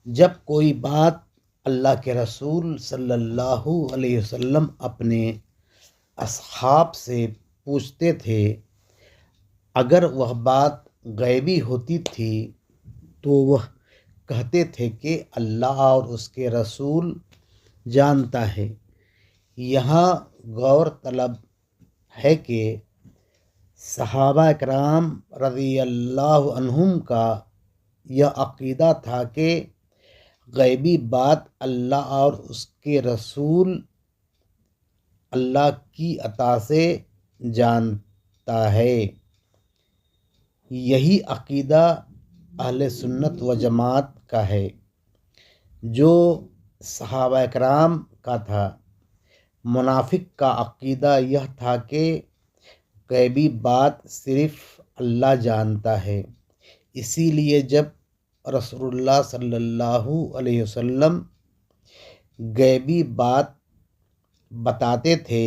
جب کوئی بات اللہ کے رسول صلی اللہ علیہ وسلم اپنے اصحاب سے پوچھتے تھے، اگر وہ بات غیبی ہوتی تھی تو وہ کہتے تھے کہ اللہ اور اس کے رسول جانتا ہے۔ یہاں غور طلب ہے کہ صحابہ کرام رضی اللہ عنہم کا یہ عقیدہ تھا کہ غیبی بات اللہ اور اس کے رسول اللہ کی عطا سے جانتا ہے۔ یہی عقیدہ اہل سنت و جماعت کا ہے، جو صحابہ کرام کا تھا۔ منافق کا عقیدہ یہ تھا کہ غیبی بات صرف اللہ جانتا ہے، اسی لیے جب رسول اللہ صلی اللہ علیہ وسلم غیبی بات بتاتے تھے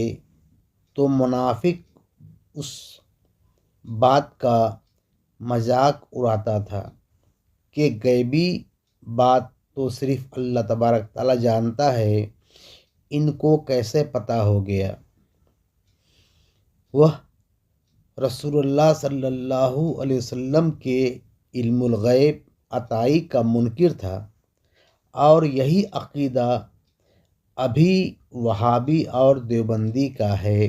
تو منافق اس بات کا مذاق اڑاتا تھا کہ غیبی بات تو صرف اللہ تبارک تعالیٰ جانتا ہے، ان کو کیسے پتہ ہو گیا؟ وہ رسول اللہ صلی اللہ علیہ وسلم کے علم الغیب عطائی کا منکر تھا، اور یہی عقیدہ ابھی وہابی اور دیوبندی کا ہے۔